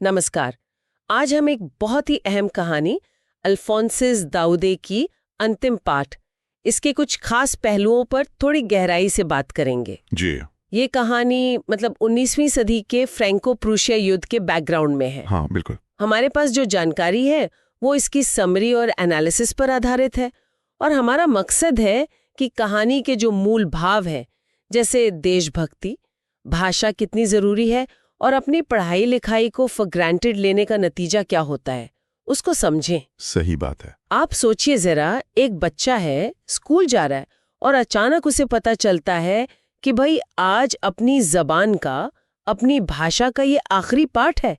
नमस्कार। आज हम एक बहुत ही अहम कहानी अल्फोंसिस दाऊदे की अंतिम पाठ, इसके कुछ खास पहलुओं पर थोड़ी गहराई से बात करेंगे। जी। ये कहानी 19वीं सदी के फ्रैंको प्रूशिया युद्ध के बैकग्राउंड में है। हाँ, बिल्कुल। हमारे पास जो जानकारी है वो इसकी समरी और एनालिसिस पर आधारित है, और हमारा मकसद है कि कहानी के जो मूल भाव है, जैसे देशभक्ति, भाषा कितनी जरूरी है और अपनी पढ़ाई लिखाई को फॉर ग्रांटेड लेने का नतीजा क्या होता है, उसको समझें। सही बात है। आप सोचिए जरा, एक बच्चा है, स्कूल जा रहा है और अचानक उसे पता चलता है कि भाई आज अपनी जबान का, अपनी भाषा का ये आखिरी पाठ है।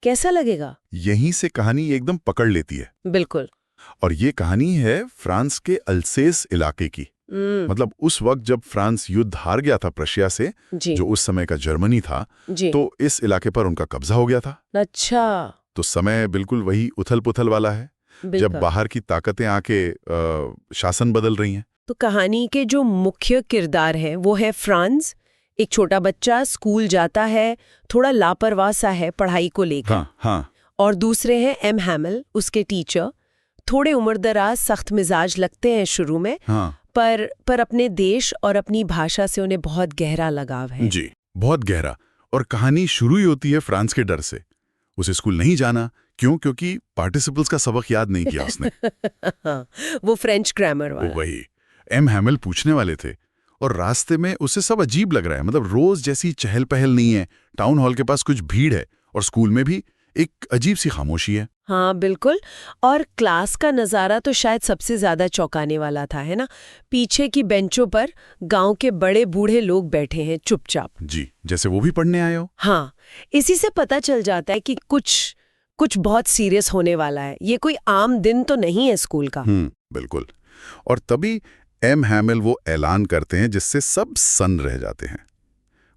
कैसा लगेगा? यहीं से कहानी एकदम पकड़ लेती है। बिल्कुल। और ये कहानी है फ्रांस के अल्सेस इलाके की। मतलब उस वक्त जब फ्रांस युद्ध हार गया था प्रशिया से, जी। जो उस समय का जर्मनी था, जी। तो इस इलाके पर उनका कब्जा हो गया था। अच्छा। तो समय बिल्कुल वही उथल-पुथल वाला है, जब बिल्कुल। बाहर की ताकतें आके शासन बदल रही हैं। तो कहानी के जो मुख्य किरदार है वो है फ्रांस, एक छोटा बच्चा, स्कूल जाता है, थोड़ा लापरवाह सा है पढ़ाई को लेकर। हाँ, हाँ। और दूसरे हैं एम हैमिल, उसके टीचर, थोड़े उम्रदराज, सख्त मिजाज लगते हैं शुरू में, हाँ। पर अपने देश और अपनी भाषा से उन्हें बहुत गहरा लगाव है। जी, बहुत गहरा। और कहानी शुरू ही होती है फ्रांस के डर से। उसे स्कूल नहीं जाना, क्यों? क्योंकि पार्टिसिपल्स का सबक याद नहीं किया उसने। हाँ, वो फ्रेंच ग्रामर वाला। वही। एम हैमिल पूछने वाले थे, और रास्ते में उसे सब अजीब लग रहा है। मतलब रोज जैसी चहल पहल नहीं है, टाउन हॉल के पास कुछ भीड़ है, और स्कूल में भी एक अजीब सी खामोशी है। हाँ बिल्कुल। और क्लास का नज़ारा तो शायद सबसे ज्यादा चौंकाने वाला था, है ना? पीछे की बेंचों पर गांव के बड़े बूढ़े लोग बैठे हैं चुपचाप। जी, जैसे वो भी पढ़ने आए हो। हाँ, इसी से पता चल जाता है कि कुछ बहुत सीरियस होने वाला है। ये कोई आम दिन तो नहीं है स्कूल का। बिल्कुल। और तभी एम हैमिल वो ऐलान करते हैं जिससे सब सन्न रह जाते हैं।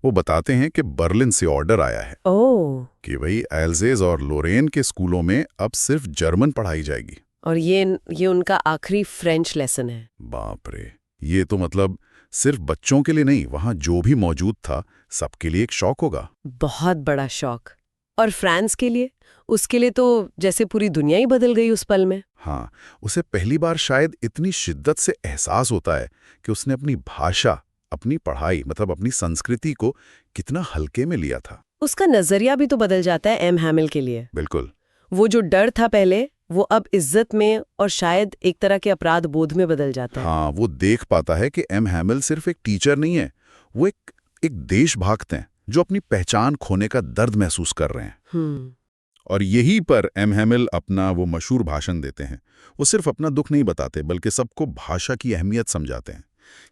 वो बताते हैं कि बर्लिन से ऑर्डर आया है ओह। कि भाई एल्जेस और लोरेन के स्कूलों में अब सिर्फ जर्मन पढ़ाई जाएगी। और ये उनका आखिरी फ्रेंच लेसन है। बाप रे, ये तो मतलब सिर्फ बच्चों के लिए नहीं, वहां जो भी मौजूद था सबके लिए एक शौक होगा। बहुत बड़ा शौक। और फ्रांस के लिए, उसके लिए तो जैसे पूरी दुनिया ही बदल गई उस पल में। हाँ, उसे पहली बार शायद इतनी शिद्दत से एहसास होता है कि उसने अपनी भाषा, अपनी पढ़ाई, मतलब अपनी संस्कृति को कितना हल्के में लिया था। उसका नजरिया भी तो बदल जाता है एम हैमिल के लिए। बिल्कुल। वो जो डर था पहले, वो अब इज्जत में और शायद एक तरह के अपराध बोध में बदल जाता है। हाँ, वो देख पाता है कि एम हैमिल सिर्फ एक टीचर नहीं है, वो एक देशभक्त हैं जो अपनी पहचान खोने का दर्द महसूस कर रहे हैं। और यही पर एम हैमिल अपना वो मशहूर भाषण देते हैं। वो सिर्फ अपना दुख नहीं बताते, बल्कि सबको भाषा की अहमियत समझाते हैं।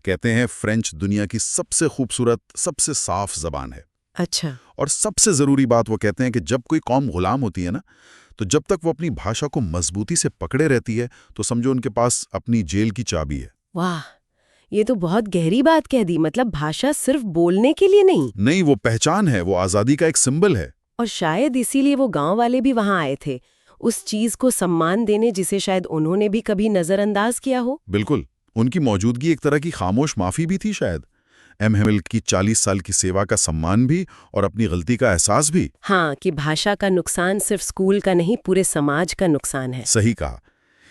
कहते हैं फ्रेंच दुनिया की सबसे खूबसूरत, सबसे साफ जबान है। अच्छा। और सबसे जरूरी बात वो कहते हैं कि जब कोई कौम गुलाम होती है ना, तो जब तक वो अपनी भाषा को मजबूती से पकड़े रहती है, तो समझो उनके पास अपनी जेल की चाबी है। वाह, ये तो बहुत गहरी बात कह दी। मतलब भाषा सिर्फ बोलने के लिए नहीं, वो पहचान है, वो आजादी का एक सिंबल है। और शायद इसीलिए वो गांव वाले भी वहां आए थे, उस चीज को सम्मान देने जिसे शायद उन्होंने भी कभी नजरअंदाज किया हो। बिल्कुल। उनकी मौजूदगी एक तरह की खामोश माफी भी थी शायद। एम हैमिल की 40 साल की सेवा का सम्मान भी, और अपनी गलती का एहसास भी। हाँ, कि भाषा का नुकसान सिर्फ स्कूल का नहीं, पूरे समाज का नुकसान है। सही कहा।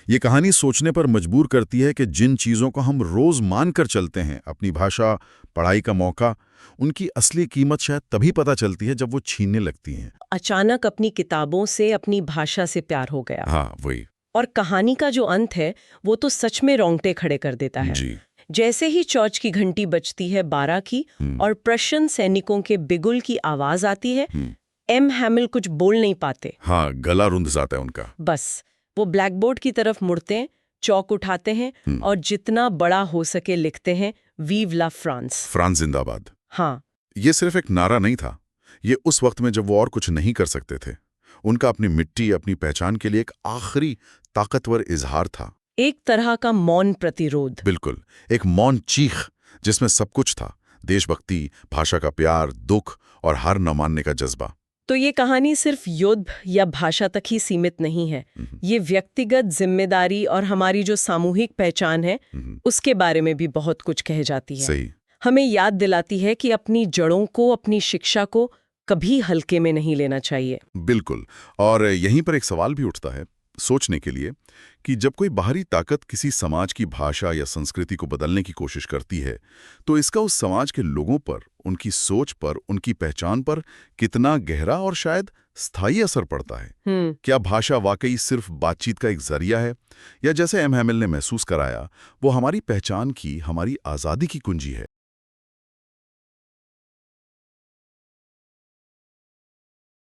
ये कहानी सोचने पर मजबूर करती है कि जिन चीज़ों को हम रोज़ मान कर चलते हैं, अपनी भाषा, पढ़ाई का मौका, उनकी असली कीमत शायद तभी पता चलती है जब वो छीनने लगती हैं। अचानक अपनी किताबों से, अपनी भाषा से प्यार हो गया। हाँ, वही। और कहानी का जो अंत है वो तो सच में रोंगटे खड़े कर देता है। जी। जैसे ही चर्च की घंटी बजती है 12 की और प्रशियन सैनिकों के बिगुल की आवाज आती है, एम हैमिल कुछ बोल नहीं पाते। हाँ, गला रुंध जाता है उनका। बस वो ब्लैकबोर्ड की तरफ मुड़ते हैं, चौक उठाते हैं और जितना बड़ा हो सके लिखते हैं, वीव ला फ्रांस। फ्रांस जिंदाबाद। हाँ। ये सिर्फ एक नारा नहीं था, ये उस वक्त में जब वो और कुछ नहीं कर सकते थे, उनका अपनी मिट्टी, अपनी पहचान के लिए एक आखिरी ताकतवर इजहार था। एक तरह का मौन प्रतिरोध। बिल्कुल, एक मौन चीख जिसमें सब कुछ था, देशभक्ति, भाषा का प्यार, दुख और हार न मानने का जज्बा। तो ये कहानी सिर्फ युद्ध या भाषा तक ही सीमित नहीं है। ये व्यक्तिगत जिम्मेदारी और हमारी जो सामूहिक पहचान है, उसके बारे में भी बहुत कुछ कह जाती है। सही। हमें याद दिलाती है कि अपनी जड़ों को, अपनी शिक्षा को कभी हल्के में नहीं लेना चाहिए। बिल्कुल। और यहीं पर एक सवाल भी उठता है सोचने के लिए कि जब कोई बाहरी ताकत किसी समाज की भाषा या संस्कृति को बदलने की कोशिश करती है, तो इसका उस समाज के लोगों पर, उनकी सोच पर, उनकी पहचान पर कितना गहरा और शायद स्थायी असर पड़ता है। क्या भाषा वाकई सिर्फ बातचीत का एक जरिया है, या जैसे एम हैमिल ने महसूस कराया, वो हमारी पहचान की, हमारी आज़ादी की कुंजी है?